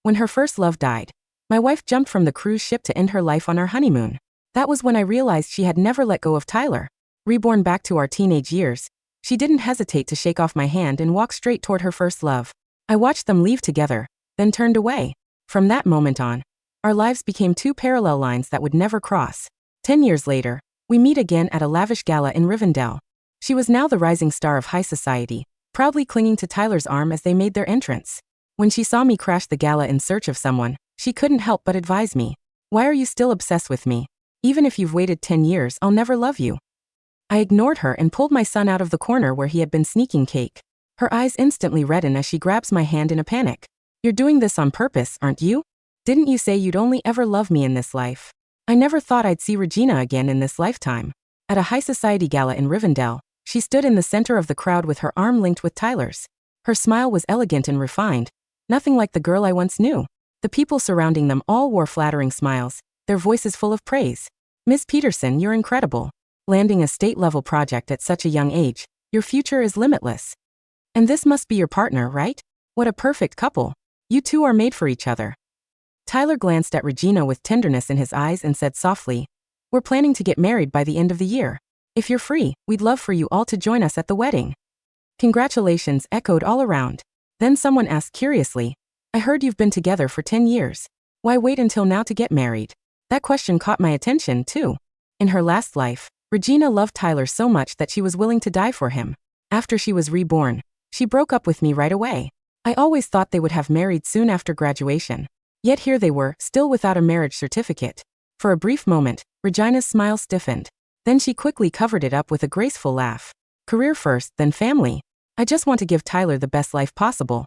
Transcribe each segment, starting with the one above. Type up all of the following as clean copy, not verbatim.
When her first love died, my wife jumped from the cruise ship to end her life on our honeymoon. That was when I realized she had never let go of Tyler. Reborn back to our teenage years, she didn't hesitate to shake off my hand and walk straight toward her first love. I watched them leave together, then turned away. From that moment on, our lives became two parallel lines that would never cross. 10 years later, we meet again at a lavish gala in Rivendell. She was now the rising star of high society, proudly clinging to Tyler's arm as they made their entrance. When she saw me crash the gala in search of someone, she couldn't help but advise me. "Why are you still obsessed with me? Even if you've waited 10 years, I'll never love you." I ignored her and pulled my son out of the corner where he had been sneaking cake. Her eyes instantly redden as she grabs my hand in a panic. "You're doing this on purpose, aren't you? Didn't you say you'd only ever love me in this life?" I never thought I'd see Regina again in this lifetime. At a high society gala in Rivendell, she stood in the center of the crowd with her arm linked with Tyler's. Her smile was elegant and refined, nothing like the girl I once knew. The people surrounding them all wore flattering smiles, their voices full of praise. "Miss Peterson, you're incredible. Landing a state-level project at such a young age, your future is limitless. And this must be your partner, right? What a perfect couple. You two are made for each other." Tyler glanced at Regina with tenderness in his eyes and said softly, "We're planning to get married by the end of the year. If you're free, we'd love for you all to join us at the wedding." Congratulations echoed all around. Then someone asked curiously, "I heard you've been together for 10 years. Why wait until now to get married?" That question caught my attention, too. In her last life, Regina loved Tyler so much that she was willing to die for him. After she was reborn, she broke up with me right away. I always thought they would have married soon after graduation. Yet here they were, still without a marriage certificate. For a brief moment, Regina's smile stiffened. Then she quickly covered it up with a graceful laugh. "Career first, then family. I just want to give Tyler the best life possible."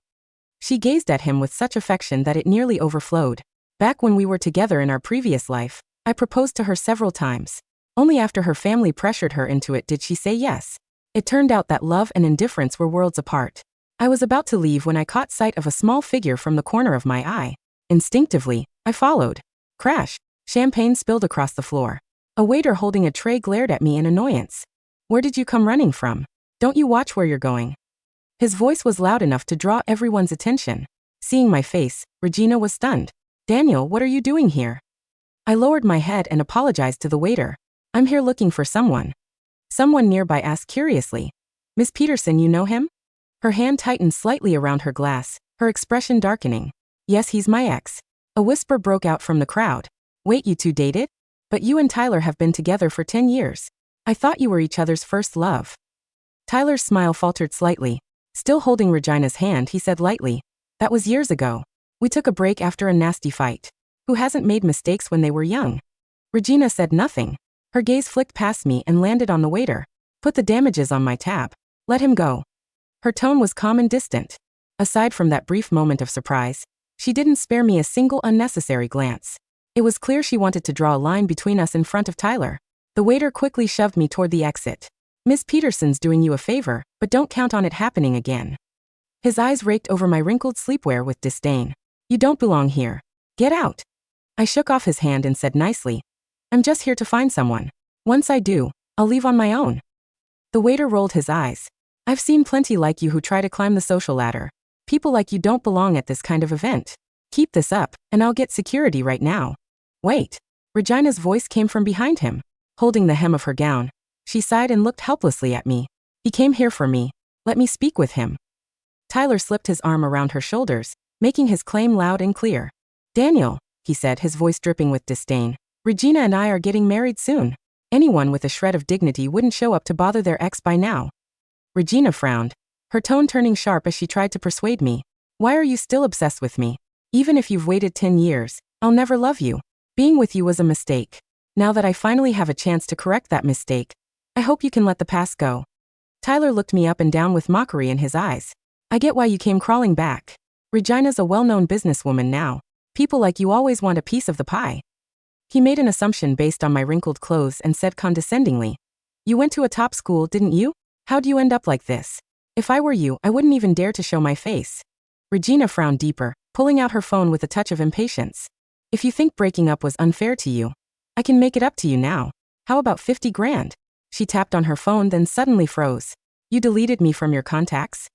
She gazed at him with such affection that it nearly overflowed. "Back when we were together in our previous life, I proposed to her several times. Only after her family pressured her into it did she say yes. It turned out that love and indifference were worlds apart. I was about to leave when I caught sight of a small figure from the corner of my eye. Instinctively, I followed. Crash! Champagne spilled across the floor. A waiter holding a tray glared at me in annoyance. "Where did you come running from? Don't you watch where you're going?" His voice was loud enough to draw everyone's attention. Seeing my face, Regina was stunned. "Daniel, what are you doing here?" I lowered my head and apologized to the waiter. "I'm here looking for someone." Someone nearby asked curiously, "Miss Peterson, you know him?" Her hand tightened slightly around her glass, her expression darkening. "Yes, he's my ex." A whisper broke out from the crowd. "Wait, you two dated? But you and Tyler have been together for 10 years. I thought you were each other's first love." Tyler's smile faltered slightly. Still holding Regina's hand, he said lightly, "That was years ago. We took a break after a nasty fight. Who hasn't made mistakes when they were young?" Regina said nothing. Her gaze flicked past me and landed on the waiter. "Put the damages on my tab. Let him go." Her tone was calm and distant. Aside from that brief moment of surprise, she didn't spare me a single unnecessary glance. It was clear she wanted to draw a line between us in front of Tyler. The waiter quickly shoved me toward the exit. "Miss Peterson's doing you a favor, but don't count on it happening again." His eyes raked over my wrinkled sleepwear with disdain. "You don't belong here. Get out." I shook off his hand and said nicely, "I'm just here to find someone. Once I do, I'll leave on my own." The waiter rolled his eyes. "I've seen plenty like you who try to climb the social ladder. People like you don't belong at this kind of event. Keep this up, and I'll get security right now." "Wait." Regina's voice came from behind him. Holding the hem of her gown, she sighed and looked helplessly at me. "He came here for me. Let me speak with him." Tyler slipped his arm around her shoulders, making his claim loud and clear. "Daniel," he said, his voice dripping with disdain, "Regina and I are getting married soon. Anyone with a shred of dignity wouldn't show up to bother their ex by now." Regina frowned, her tone turning sharp as she tried to persuade me. "Why are you still obsessed with me? Even if you've waited 10 years, I'll never love you. Being with you was a mistake. Now that I finally have a chance to correct that mistake, I hope you can let the past go." Tyler looked me up and down with mockery in his eyes. "I get why you came crawling back. Regina's a well-known businesswoman now. People like you always want a piece of the pie." He made an assumption based on my wrinkled clothes and said condescendingly, "You went to a top school, didn't you? How'd you end up like this? If I were you, I wouldn't even dare to show my face." Regina frowned deeper, pulling out her phone with a touch of impatience. "If you think breaking up was unfair to you, I can make it up to you now. How about 50 grand? She tapped on her phone then suddenly froze. "You deleted me from your contacts?"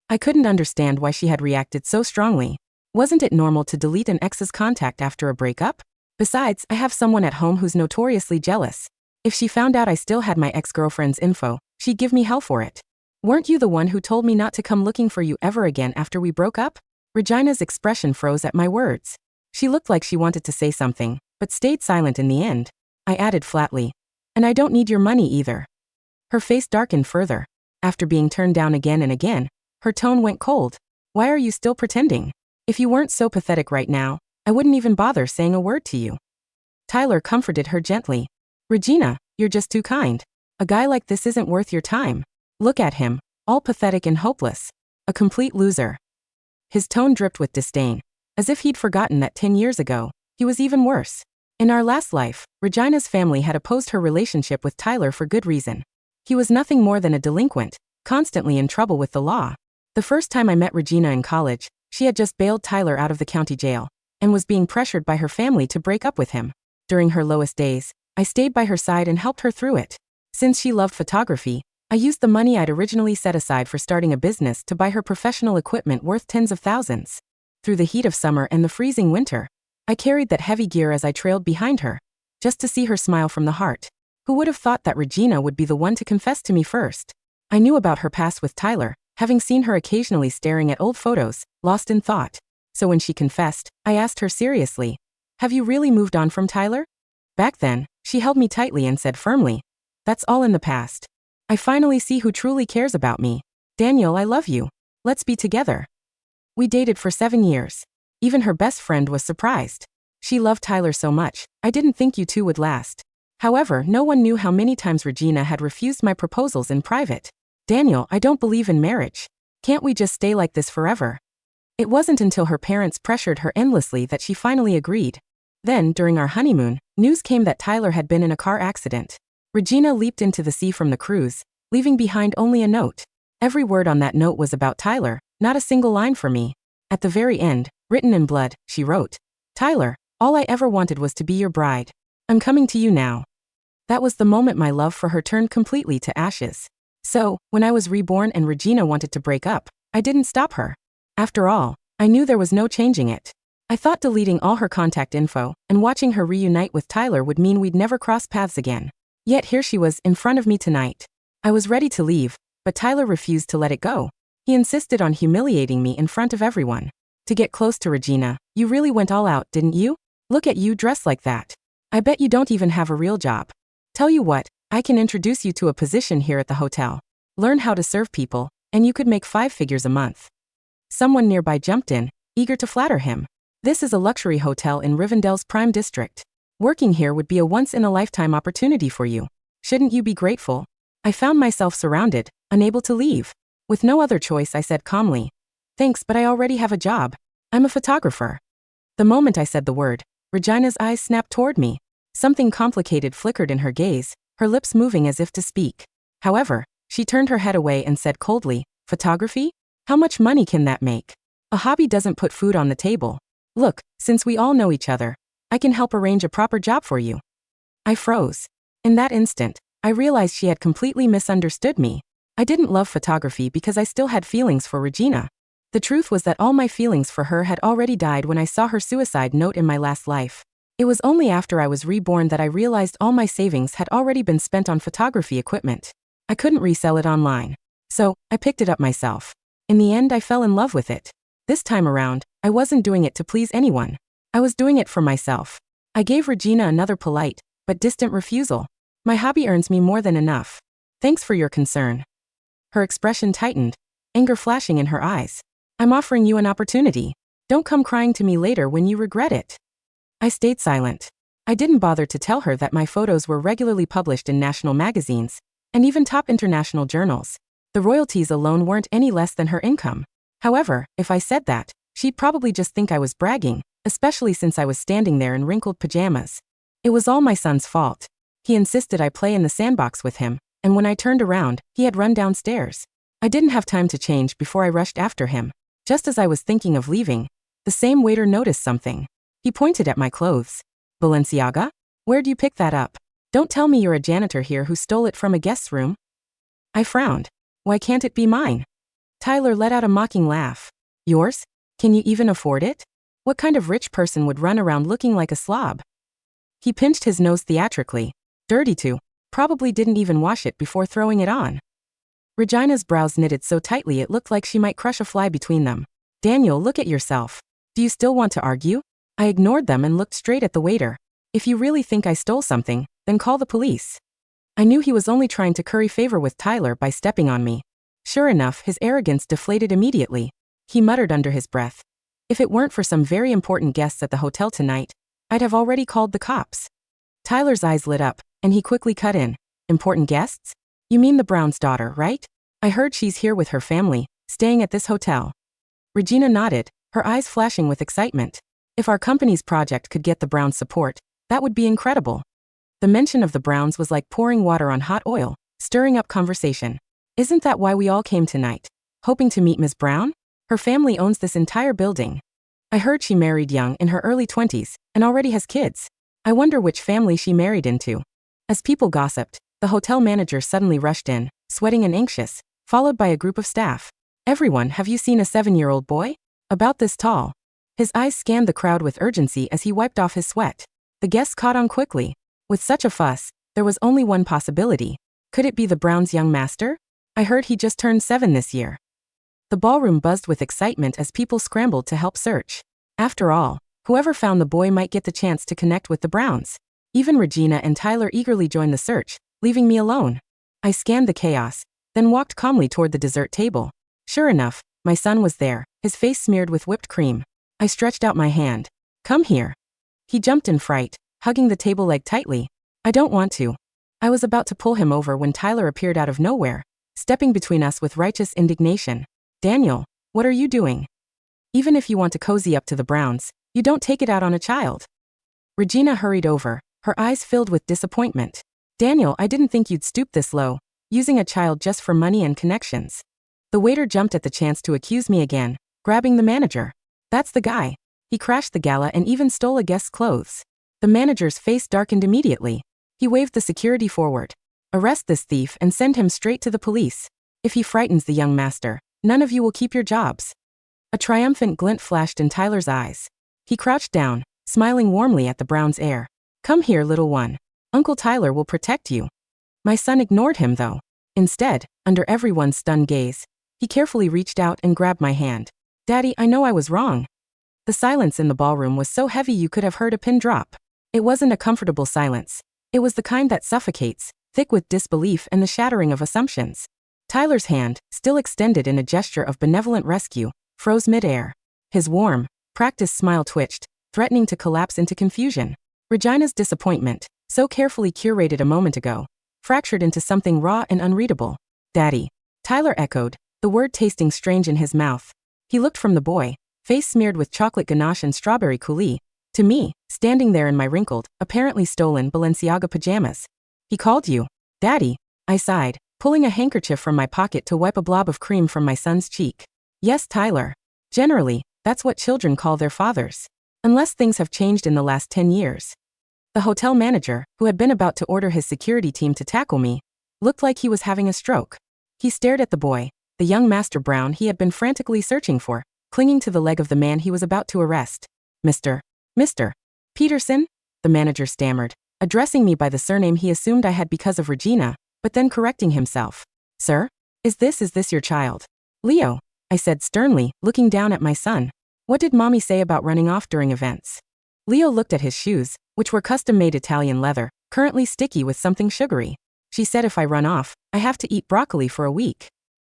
I couldn't understand why she had reacted so strongly. Wasn't it normal to delete an ex's contact after a breakup? Besides, I have someone at home who's notoriously jealous. If she found out I still had my ex-girlfriend's info, she'd give me hell for it. Weren't you the one who told me not to come looking for you ever again after we broke up? Regina's expression froze at my words. She looked like she wanted to say something, but stayed silent in the end. I added flatly, "And I don't need your money either." Her face darkened further. After being turned down again and again, her tone went cold. "Why are you still pretending? If you weren't so pathetic right now, I wouldn't even bother saying a word to you." Tyler comforted her gently. "Regina, you're just too kind. A guy like this isn't worth your time. Look at him, all pathetic and hopeless. A complete loser." His tone dripped with disdain, as if he'd forgotten that 10 years ago, he was even worse. In our last life, Regina's family had opposed her relationship with Tyler for good reason. He was nothing more than a delinquent, constantly in trouble with the law. The first time I met Regina in college, she had just bailed Tyler out of the county jail, and was being pressured by her family to break up with him. During her lowest days, I stayed by her side and helped her through it. Since she loved photography, I used the money I'd originally set aside for starting a business to buy her professional equipment worth tens of thousands. Through the heat of summer and the freezing winter, I carried that heavy gear as I trailed behind her, just to see her smile from the heart. Who would have thought that Regina would be the one to confess to me first? I knew about her past with Tyler, having seen her occasionally staring at old photos, lost in thought. So when she confessed, I asked her seriously, "Have you really moved on from Tyler?" Back then, she held me tightly and said firmly, "That's all in the past. I finally see who truly cares about me. Daniel, I love you. Let's be together." We dated for 7 years. Even her best friend was surprised. She loved Tyler so much, "I didn't think you two would last." However, no one knew how many times Regina had refused my proposals in private. "Daniel, I don't believe in marriage. Can't we just stay like this forever?" It wasn't until her parents pressured her endlessly that she finally agreed. Then, during our honeymoon, news came that Tyler had been in a car accident. Regina leaped into the sea from the cruise, leaving behind only a note. Every word on that note was about Tyler, not a single line for me. At the very end, written in blood, she wrote, "Tyler, all I ever wanted was to be your bride. I'm coming to you now." That was the moment my love for her turned completely to ashes. So, when I was reborn and Regina wanted to break up, I didn't stop her. After all, I knew there was no changing it. I thought deleting all her contact info and watching her reunite with Tyler would mean we'd never cross paths again. Yet here she was in front of me tonight. I was ready to leave, but Tyler refused to let it go. He insisted on humiliating me in front of everyone. To get close to Regina, you really went all out, didn't you? Look at you dressed like that. I bet you don't even have a real job. Tell you what, I can introduce you to a position here at the hotel. Learn how to serve people, and you could make 5 figures a month. Someone nearby jumped in, eager to flatter him. This is a luxury hotel in Rivendell's prime district. Working here would be a once-in-a-lifetime opportunity for you. Shouldn't you be grateful? I found myself surrounded, unable to leave. With no other choice, I said calmly, "Thanks, but I already have a job. I'm a photographer." The moment I said the word, Regina's eyes snapped toward me. Something complicated flickered in her gaze, her lips moving as if to speak. However, she turned her head away and said coldly, "Photography? How much money can that make? A hobby doesn't put food on the table. Look, since we all know each other, I can help arrange a proper job for you." I froze. In that instant, I realized she had completely misunderstood me. I didn't love photography because I still had feelings for Regina. The truth was that all my feelings for her had already died when I saw her suicide note in my last life. It was only after I was reborn that I realized all my savings had already been spent on photography equipment. I couldn't resell it online. So, I picked it up myself. In the end, I fell in love with it. This time around, I wasn't doing it to please anyone. I was doing it for myself. I gave Regina another polite, but distant refusal. "My hobby earns me more than enough. Thanks for your concern." Her expression tightened, anger flashing in her eyes. "I'm offering you an opportunity. Don't come crying to me later when you regret it." I stayed silent. I didn't bother to tell her that my photos were regularly published in national magazines, and even top international journals. The royalties alone weren't any less than her income. However, if I said that, she'd probably just think I was bragging, especially since I was standing there in wrinkled pajamas. It was all my son's fault. He insisted I play in the sandbox with him, and when I turned around, he had run downstairs. I didn't have time to change before I rushed after him. Just as I was thinking of leaving, the same waiter noticed something. He pointed at my clothes. "Balenciaga? Where'd you pick that up? Don't tell me you're a janitor here who stole it from a guest's room." I frowned. "Why can't it be mine?" Tyler let out a mocking laugh. "Yours? Can you even afford it? What kind of rich person would run around looking like a slob? He pinched his nose theatrically. Dirty too. Probably didn't even wash it before throwing it on. Regina's brows knitted so tightly it looked like she might crush a fly between them. Daniel, look at yourself. Do you still want to argue? I ignored them and looked straight at the waiter. If you really think I stole something, then call the police. I knew he was only trying to curry favor with Tyler by stepping on me. Sure enough, his arrogance deflated immediately. He muttered under his breath. If it weren't for some very important guests at the hotel tonight, I'd have already called the cops. Tyler's eyes lit up, and he quickly cut in. Important guests? You mean the Brown's daughter, right? I heard she's here with her family, staying at this hotel. Regina nodded, her eyes flashing with excitement. If our company's project could get the Browns' support, that would be incredible. The mention of the Browns was like pouring water on hot oil, stirring up conversation. Isn't that why we all came tonight? Hoping to meet Ms. Brown? Her family owns this entire building. I heard she married young in her early 20s and already has kids. I wonder which family she married into. As people gossiped, the hotel manager suddenly rushed in, sweating and anxious, followed by a group of staff. Everyone, have you seen a 7-year-old boy? About this tall. His eyes scanned the crowd with urgency as he wiped off his sweat. The guests caught on quickly. With such a fuss, there was only one possibility. Could it be the Browns' young master? I heard he just turned 7 this year. The ballroom buzzed with excitement as people scrambled to help search. After all, whoever found the boy might get the chance to connect with the Browns. Even Regina and Tyler eagerly joined the search, leaving me alone. I scanned the chaos, then walked calmly toward the dessert table. Sure enough, my son was there, his face smeared with whipped cream. I stretched out my hand. Come here. He jumped in fright, hugging the table leg tightly. I don't want to. I was about to pull him over when Tyler appeared out of nowhere, stepping between us with righteous indignation. Daniel, what are you doing? Even if you want to cozy up to the Browns, you don't take it out on a child. Regina hurried over, her eyes filled with disappointment. Daniel, I didn't think you'd stoop this low, using a child just for money and connections. The waiter jumped at the chance to accuse me again, grabbing the manager. That's the guy. He crashed the gala and even stole a guest's clothes. The manager's face darkened immediately. He waved the security forward. Arrest this thief and send him straight to the police. If he frightens the young master, none of you will keep your jobs. A triumphant glint flashed in Tyler's eyes. He crouched down, smiling warmly at the Brown's heir. Come here, little one. Uncle Tyler will protect you. My son ignored him though. Instead, under everyone's stunned gaze, he carefully reached out and grabbed my hand. Daddy, I know I was wrong. The silence in the ballroom was so heavy you could have heard a pin drop. It wasn't a comfortable silence. It was the kind that suffocates, thick with disbelief and the shattering of assumptions. Tyler's hand, still extended in a gesture of benevolent rescue, froze midair. His warm, practiced smile twitched, threatening to collapse into confusion. Regina's disappointment, so carefully curated a moment ago, fractured into something raw and unreadable. Daddy. Tyler echoed, the word tasting strange in his mouth. He looked from the boy, face smeared with chocolate ganache and strawberry coulis, to me, standing there in my wrinkled, apparently stolen Balenciaga pajamas. He called you. Daddy. I sighed, pulling a handkerchief from my pocket to wipe a blob of cream from my son's cheek. Yes, Tyler. Generally, that's what children call their fathers. Unless things have changed in the last 10 years. The hotel manager, who had been about to order his security team to tackle me, looked like he was having a stroke. He stared at the boy, the young Master Brown he had been frantically searching for, clinging to the leg of the man he was about to arrest. Mr. Peterson? The manager stammered, addressing me by the surname he assumed I had because of Regina, but then correcting himself. Sir? Is this your child? Leo, I said sternly, looking down at my son. What did mommy say about running off during events? Leo looked at his shoes, which were custom-made Italian leather, currently sticky with something sugary. She said if I run off, I have to eat broccoli for a week.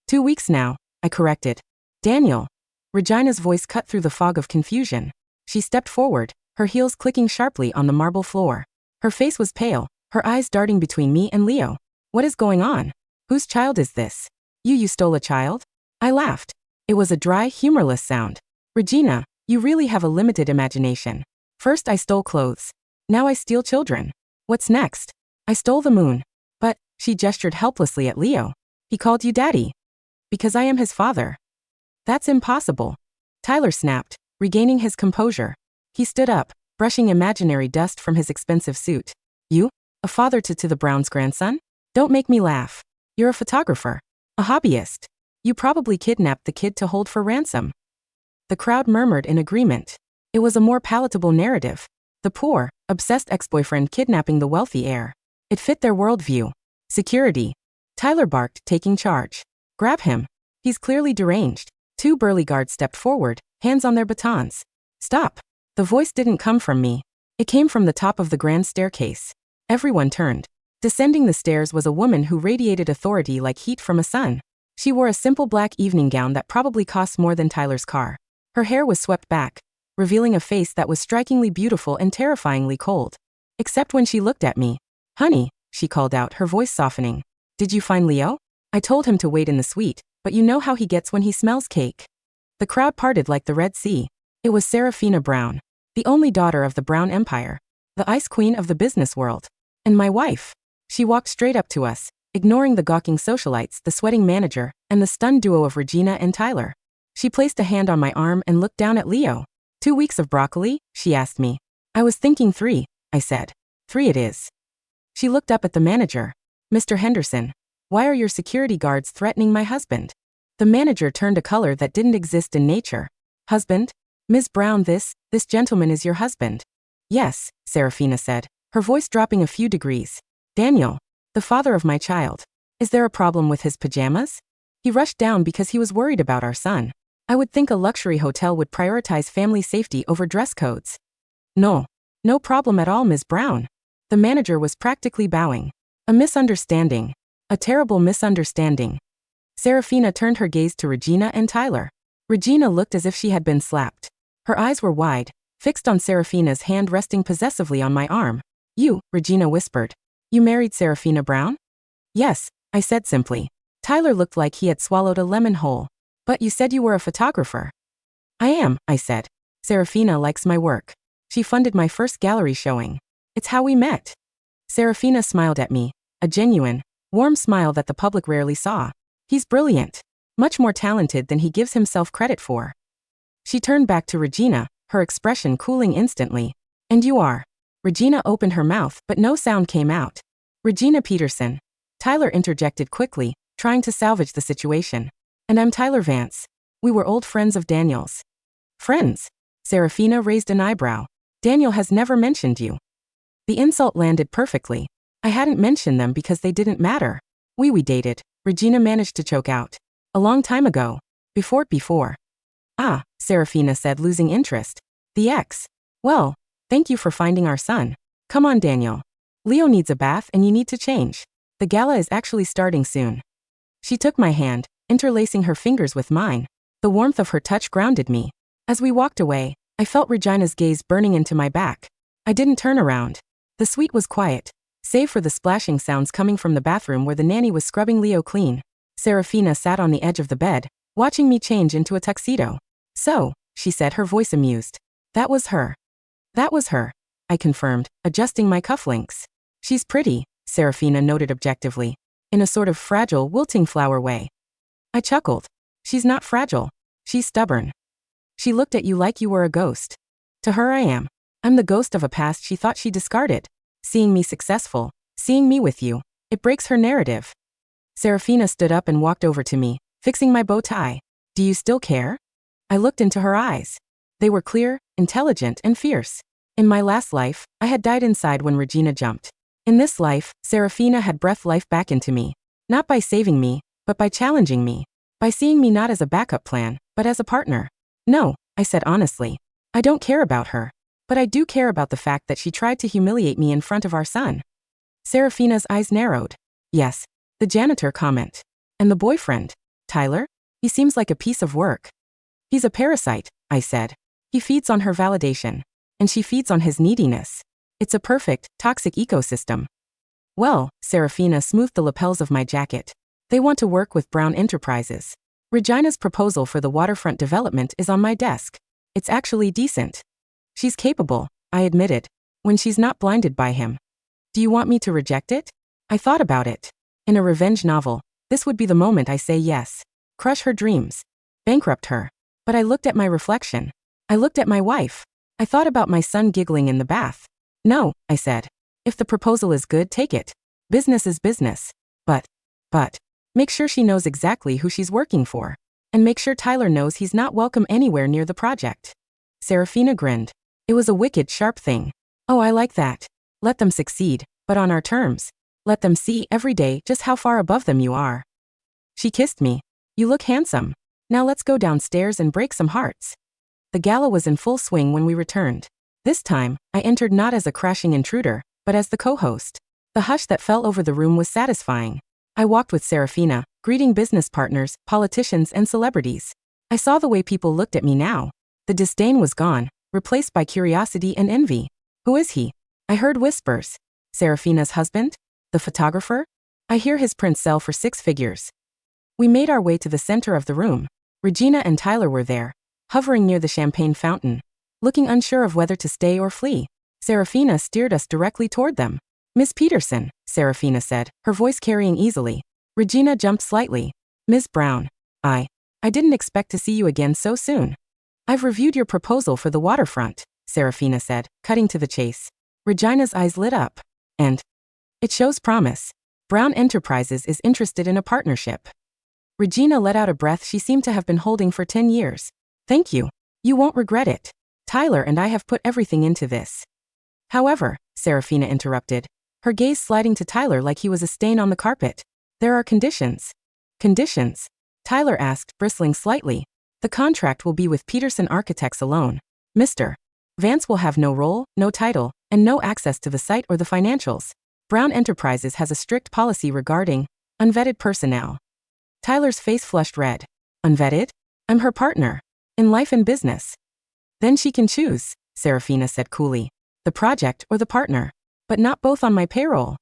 2 weeks now, I corrected. Daniel. Regina's voice cut through the fog of confusion. She stepped forward, her heels clicking sharply on the marble floor. Her face was pale, her eyes darting between me and Leo. What is going on? Whose child is this? You stole a child? I laughed. It was a dry, humorless sound. Regina, you really have a limited imagination. First I stole clothes. Now I steal children. What's next? I stole the moon. But, she gestured helplessly at Leo. He called you daddy. Because I am his father. That's impossible. Tyler snapped, regaining his composure. He stood up, brushing imaginary dust from his expensive suit. You? A father to the Brown's grandson? Don't make me laugh. You're a photographer. A hobbyist. You probably kidnapped the kid to hold for ransom. The crowd murmured in agreement. It was a more palatable narrative. The poor, obsessed ex-boyfriend kidnapping the wealthy heir. It fit their worldview. Security. Tyler barked, taking charge. Grab him. He's clearly deranged. Two burly guards stepped forward, hands on their batons. Stop. The voice didn't come from me. It came from the top of the grand staircase. Everyone turned. Descending the stairs was a woman who radiated authority like heat from a sun. She wore a simple black evening gown that probably cost more than Tyler's car. Her hair was swept back, revealing a face that was strikingly beautiful and terrifyingly cold. Except when she looked at me. Honey, she called out, her voice softening. Did you find Leo? I told him to wait in the suite, but you know how he gets when he smells cake. The crowd parted like the Red Sea. It was Serafina Brown, the only daughter of the Brown Empire, the ice queen of the business world, and my wife. She walked straight up to us, ignoring the gawking socialites, the sweating manager, and the stunned duo of Regina and Tyler. She placed a hand on my arm and looked down at Leo. 2 weeks of broccoli? She asked me. I was thinking 3, I said. 3 it is. She looked up at the manager. Mr. Henderson, why are your security guards threatening my husband? The manager turned a color that didn't exist in nature. Husband? Ms. Brown, this gentleman is your husband. Yes, Serafina said, her voice dropping a few degrees. Daniel, the father of my child. Is there a problem with his pajamas? He rushed down because he was worried about our son. I would think a luxury hotel would prioritize family safety over dress codes. No problem at all, Ms. Brown. The manager was practically bowing. A misunderstanding. A terrible misunderstanding. Serafina turned her gaze to Regina and Tyler. Regina looked as if she had been slapped. Her eyes were wide, fixed on Serafina's hand resting possessively on my arm. You, Regina whispered. You married Serafina Brown? Yes, I said simply. Tyler looked like he had swallowed a lemon whole. But you said you were a photographer. I am, I said. Serafina likes my work. She funded my first gallery showing. It's how we met. Serafina smiled at me, a genuine, warm smile that the public rarely saw. He's brilliant. Much more talented than he gives himself credit for. She turned back to Regina, her expression cooling instantly. And you are. Regina opened her mouth, but no sound came out. Regina Peterson. Tyler interjected quickly, trying to salvage the situation. And I'm Tyler Vance. We were old friends of Daniel's. Friends? Serafina raised an eyebrow. Daniel has never mentioned you. The insult landed perfectly. I hadn't mentioned them because they didn't matter. We dated, Regina managed to choke out. A long time ago. Before. Ah, Serafina said, losing interest. The ex. Well, thank you for finding our son. Come on, Daniel. Leo needs a bath and you need to change. The gala is actually starting soon. She took my hand, interlacing her fingers with mine. The warmth of her touch grounded me. As we walked away, I felt Regina's gaze burning into my back. I didn't turn around. The suite was quiet, save for the splashing sounds coming from the bathroom where the nanny was scrubbing Leo clean. Serafina sat on the edge of the bed, watching me change into a tuxedo. So, she said, her voice amused. That was her. That was her, I confirmed, adjusting my cufflinks. She's pretty, Serafina noted objectively, in a sort of fragile, wilting flower way. I chuckled. She's not fragile. She's stubborn. She looked at you like you were a ghost. To her I am. I'm the ghost of a past she thought she discarded. Seeing me successful, seeing me with you, it breaks her narrative. Serafina stood up and walked over to me, fixing my bow tie. Do you still care? I looked into her eyes. They were clear, intelligent, and fierce. In my last life, I had died inside when Regina jumped. In this life, Serafina had breathed life back into me. Not by saving me, but by challenging me. By seeing me not as a backup plan, but as a partner. No, I said honestly. I don't care about her. But I do care about the fact that she tried to humiliate me in front of our son. Serafina's eyes narrowed. Yes, the janitor comment. And the boyfriend, Tyler? He seems like a piece of work. He's a parasite, I said. He feeds on her validation. And she feeds on his neediness. It's a perfect, toxic ecosystem. Well, Serafina smoothed the lapels of my jacket. They want to work with Brown Enterprises. Regina's proposal for the waterfront development is on my desk. It's actually decent. She's capable, I admitted, when she's not blinded by him. Do you want me to reject it? I thought about it. In a revenge novel, this would be the moment I say yes. Crush her dreams. Bankrupt her. But I looked at my reflection. I looked at my wife. I thought about my son giggling in the bath. No, I said. If the proposal is good, take it. Business is business. But, make sure she knows exactly who she's working for. And make sure Tyler knows he's not welcome anywhere near the project. Serafina grinned. It was a wicked, sharp thing. Oh, I like that. Let them succeed, but on our terms. Let them see every day just how far above them you are. She kissed me. You look handsome. Now let's go downstairs and break some hearts. The gala was in full swing when we returned. This time, I entered not as a crashing intruder, but as the co-host. The hush that fell over the room was satisfying. I walked with Serafina, greeting business partners, politicians, and celebrities. I saw the way people looked at me now. The disdain was gone, replaced by curiosity and envy. Who is he? I heard whispers. Serafina's husband? The photographer? I hear his prints sell for 6 figures. We made our way to the center of the room. Regina and Tyler were there, hovering near the champagne fountain, looking unsure of whether to stay or flee. Serafina steered us directly toward them. Miss Peterson, Serafina said, her voice carrying easily. Regina jumped slightly. Ms. Brown. I didn't expect to see you again so soon. I've reviewed your proposal for the waterfront, Serafina said, cutting to the chase. Regina's eyes lit up. And it shows promise. Brown Enterprises is interested in a partnership. Regina let out a breath she seemed to have been holding for 10 years. Thank you. You won't regret it. Tyler and I have put everything into this. However, Serafina interrupted, her gaze sliding to Tyler like he was a stain on the carpet. There are conditions. Conditions? Tyler asked, bristling slightly. The contract will be with Peterson Architects alone. Mr. Vance will have no role, no title, and no access to the site or the financials. Brown Enterprises has a strict policy regarding unvetted personnel. Tyler's face flushed red. Unvetted? I'm her partner. In life and business. Then she can choose, Serafina said coolly. The project or the partner. But not both on my payroll.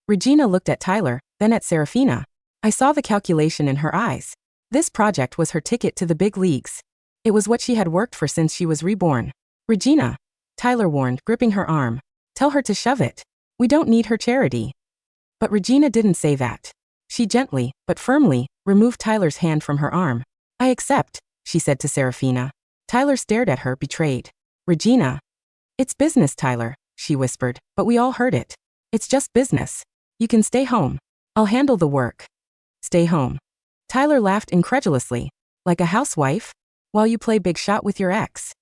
Regina looked at Tyler, then at Serafina. I saw the calculation in her eyes. This project was her ticket to the big leagues. It was what she had worked for since she was reborn. Regina, Tyler warned, gripping her arm. Tell her to shove it. We don't need her charity. But Regina didn't say that. She gently, but firmly, removed Tyler's hand from her arm. I accept, she said to Serafina. Tyler stared at her, betrayed. Regina. It's business, Tyler, she whispered, but we all heard it. It's just business. You can stay home. I'll handle the work. Stay home. Tyler laughed incredulously. Like a housewife? While you play big shot with your ex.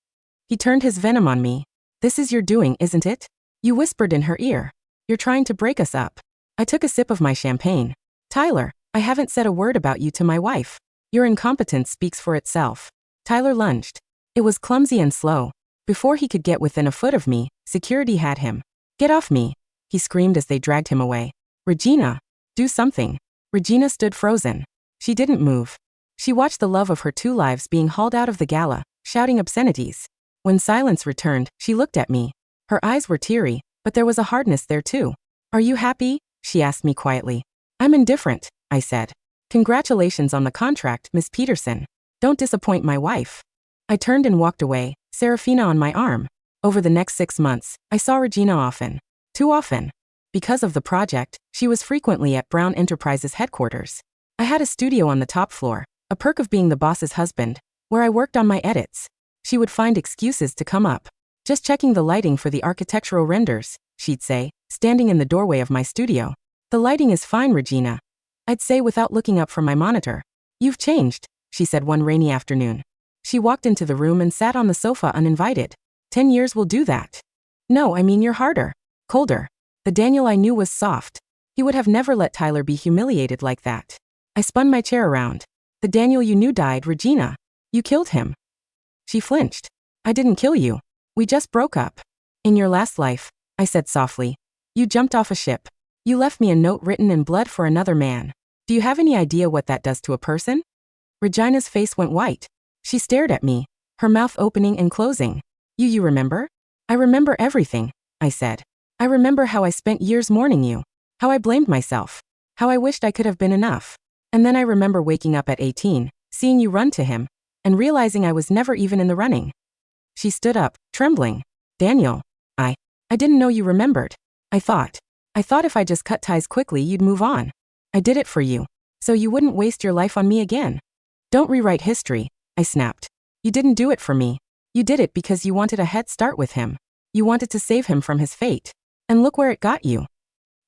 He turned his venom on me. This is your doing, isn't it? You whispered in her ear. You're trying to break us up. I took a sip of my champagne. Tyler, I haven't said a word about you to my wife. Your incompetence speaks for itself. Tyler lunged. It was clumsy and slow. Before he could get within a foot of me, security had him. Get off me, he screamed as they dragged him away. Regina, do something. Regina stood frozen. She didn't move. She watched the love of her 2 lives being hauled out of the gala, shouting obscenities. When silence returned, she looked at me. Her eyes were teary, but there was a hardness there too. Are you happy? She asked me quietly. I'm indifferent, I said. Congratulations on the contract, Miss Peterson. Don't disappoint my wife. I turned and walked away, Serafina on my arm. Over the next 6 months, I saw Regina often. Too often. Because of the project, she was frequently at Brown Enterprises headquarters. I had a studio on the top floor, a perk of being the boss's husband, where I worked on my edits. She would find excuses to come up. Just checking the lighting for the architectural renders, she'd say, standing in the doorway of my studio. The lighting is fine, Regina. I'd say without looking up from my monitor. You've changed, she said one rainy afternoon. She walked into the room and sat on the sofa uninvited. 10 years will do that. No, I mean you're harder. Colder. The Daniel I knew was soft. He would have never let Tyler be humiliated like that. I spun my chair around. The Daniel you knew died, Regina. You killed him. She flinched. I didn't kill you. We just broke up. In your last life, I said softly. You jumped off a ship. You left me a note written in blood for another man. Do you have any idea what that does to a person? Regina's face went white. She stared at me, her mouth opening and closing. You remember? I remember everything, I said. I remember how I spent years mourning you. How I blamed myself. How I wished I could have been enough. And then I remember waking up at 18, seeing you run to him, and realizing I was never even in the running. She stood up, trembling. Daniel, I didn't know you remembered. I thought if I just cut ties quickly you'd move on. I did it for you, so you wouldn't waste your life on me again. Don't rewrite history, I snapped. You didn't do it for me. You did it because you wanted a head start with him. You wanted to save him from his fate. And look where it got you.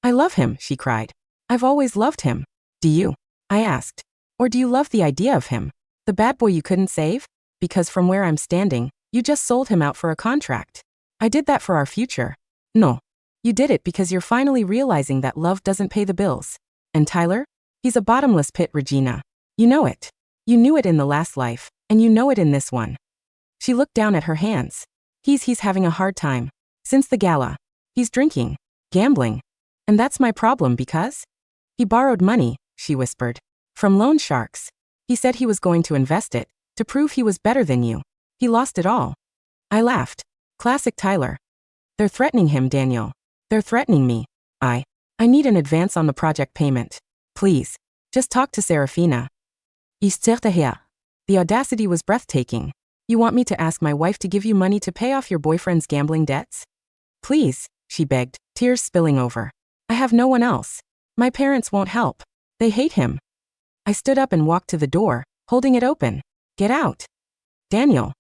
I love him, she cried. I've always loved him. Do you? I asked. Or do you love the idea of him? The bad boy you couldn't save? Because from where I'm standing, you just sold him out for a contract. I did that for our future. No. You did it because you're finally realizing that love doesn't pay the bills. And Tyler? He's a bottomless pit, Regina. You know it. You knew it in the last life, and you know it in this one. She looked down at her hands. He's having a hard time. Since the gala. He's drinking. Gambling. And that's my problem because? He borrowed money, she whispered. From loan sharks. He said he was going to invest it, to prove he was better than you. He lost it all. I laughed. Classic Tyler. They're threatening him, Daniel. They're threatening me. I need an advance on the project payment. Please. Just talk to Serafina. The audacity was breathtaking. You want me to ask my wife to give you money to pay off your boyfriend's gambling debts? Please, she begged, tears spilling over. I have no one else. My parents won't help. They hate him. I stood up and walked to the door, holding it open. Get out. Daniel.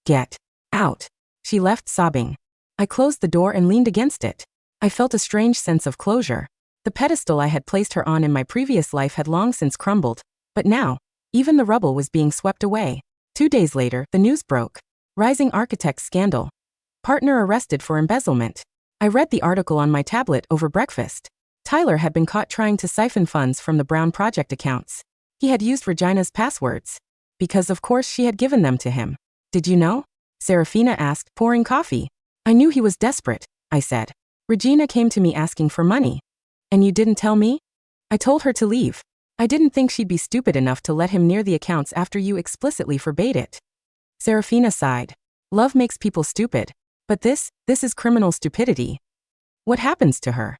Get out. She left sobbing. I closed the door and leaned against it. I felt a strange sense of closure. The pedestal I had placed her on in my previous life had long since crumbled, but now, even the rubble was being swept away. 2 days later, the news broke. Rising architect scandal. Partner arrested for embezzlement. I read the article on my tablet over breakfast. Tyler had been caught trying to siphon funds from the Brown project accounts. He had used Regina's passwords. Because of course she had given them to him. Did you know? Serafina asked, pouring coffee. I knew he was desperate, I said. Regina came to me asking for money. And you didn't tell me? I told her to leave. I didn't think she'd be stupid enough to let him near the accounts after you explicitly forbade it. Serafina sighed. Love makes people stupid. But this is criminal stupidity. What happens to her?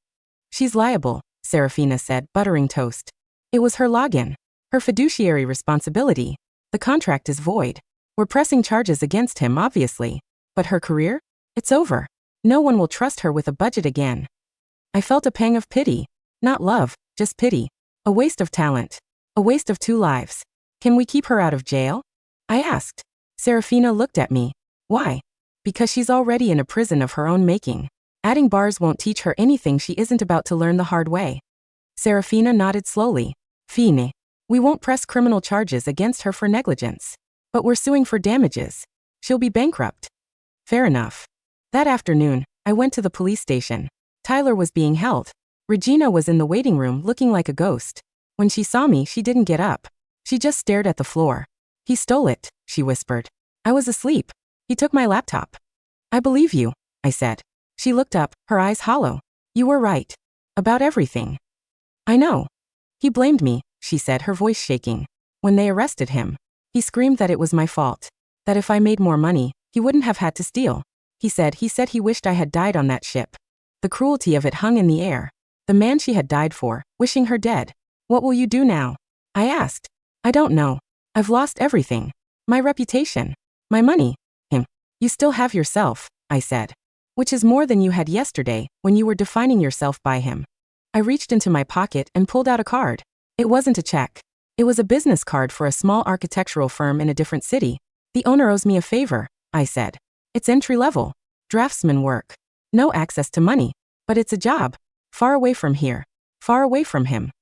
She's liable, Serafina said, buttering toast. It was her login. Her fiduciary responsibility. The contract is void. We're pressing charges against him, obviously. But her career? It's over. No one will trust her with a budget again. I felt a pang of pity. Not love, just pity. A waste of talent. A waste of 2 lives. Can we keep her out of jail? I asked. Serafina looked at me. Why? Because she's already in a prison of her own making. Adding bars won't teach her anything she isn't about to learn the hard way. Serafina nodded slowly. Fine. We won't press criminal charges against her for negligence. But we're suing for damages. She'll be bankrupt. Fair enough. That afternoon, I went to the police station. Tyler was being held. Regina was in the waiting room looking like a ghost. When she saw me, she didn't get up. She just stared at the floor. He stole it, she whispered. I was asleep. He took my laptop. I believe you, I said. She looked up, her eyes hollow. You were right. About everything. I know. He blamed me, she said, her voice shaking. When they arrested him, he screamed that it was my fault. That if I made more money, he wouldn't have had to steal. He said he wished I had died on that ship. The cruelty of it hung in the air. The man she had died for, wishing her dead. What will you do now? I asked. I don't know. I've lost everything. My reputation. My money. Him. You still have yourself, I said. Which is more than you had yesterday, when you were defining yourself by him. I reached into my pocket and pulled out a card. It wasn't a check. It was a business card for a small architectural firm in a different city. The owner owes me a favor, I said. It's entry-level. Draftsman work. No access to money. But it's a job. Far away from here. Far away from him.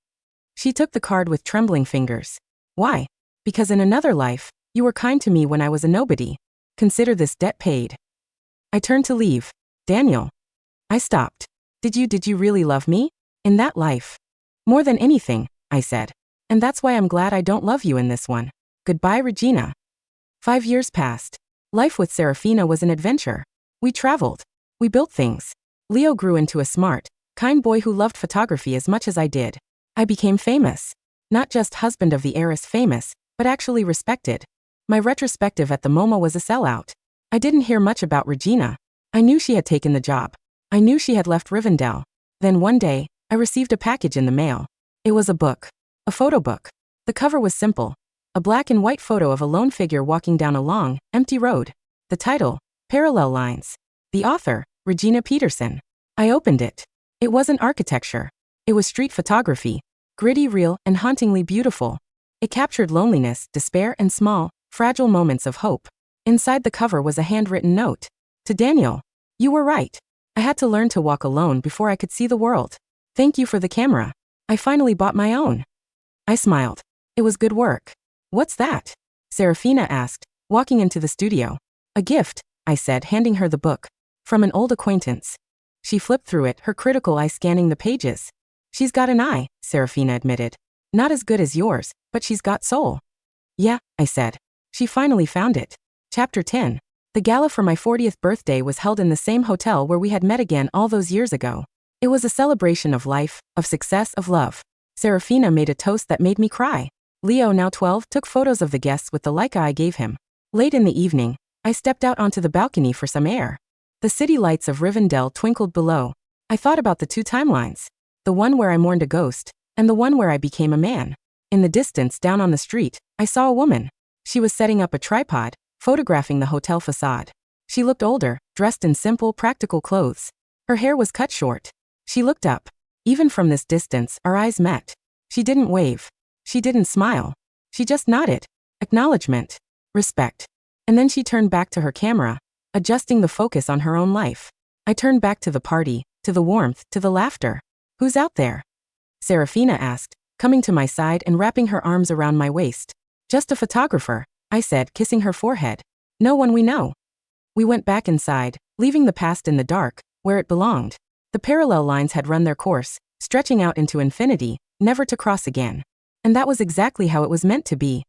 She took the card with trembling fingers. Why? Because in another life, you were kind to me when I was a nobody. Consider this debt paid. I turned to leave. Daniel. I stopped. Did you really love me? In that life? More than anything, I said. And that's why I'm glad I don't love you in this one. Goodbye, Regina. 5 years passed. Life with Serafina was an adventure. We traveled. We built things. Leo grew into a smart, kind boy who loved photography as much as I did. I became famous. Not just husband of the heiress famous, but actually respected. My retrospective at the MoMA was a sellout. I didn't hear much about Regina. I knew she had taken the job. I knew she had left Rivendell. Then one day, I received a package in the mail. It was a book. A photo book. The cover was simple. A black and white photo of a lone figure walking down a long, empty road. The title, Parallel Lines. The author, Regina Peterson. I opened it. It wasn't architecture. It was street photography. Gritty, real, and hauntingly beautiful. It captured loneliness, despair, and small, fragile moments of hope. Inside the cover was a handwritten note. To Daniel. You were right. I had to learn to walk alone before I could see the world. Thank you for the camera. I finally bought my own. I smiled. It was good work. What's that? Serafina asked, walking into the studio. A gift, I said, handing her the book. From an old acquaintance. She flipped through it, her critical eye scanning the pages. She's got an eye, Serafina admitted. Not as good as yours, but she's got soul. Yeah, I said. She finally found it. Chapter 10. The gala for my 40th birthday was held in the same hotel where we had met again all those years ago. It was a celebration of life, of success, of love. Serafina made a toast that made me cry. Leo, now 12, took photos of the guests with the Leica I gave him. Late in the evening, I stepped out onto the balcony for some air. The city lights of Rivendell twinkled below. I thought about the two timelines. The one where I mourned a ghost, and the one where I became a man. In the distance, down on the street, I saw a woman. She was setting up a tripod, photographing the hotel facade. She looked older, dressed in simple, practical clothes. Her hair was cut short. She looked up. Even from this distance, our eyes met. She didn't wave. She didn't smile. She just nodded. Acknowledgement. Respect. And then she turned back to her camera, adjusting the focus on her own life. I turned back to the party, to the warmth, to the laughter. Who's out there? Serafina asked, coming to my side and wrapping her arms around my waist. Just a photographer, I said, kissing her forehead. No one we know. We went back inside, leaving the past in the dark, where it belonged. The parallel lines had run their course, stretching out into infinity, never to cross again. And that was exactly how it was meant to be.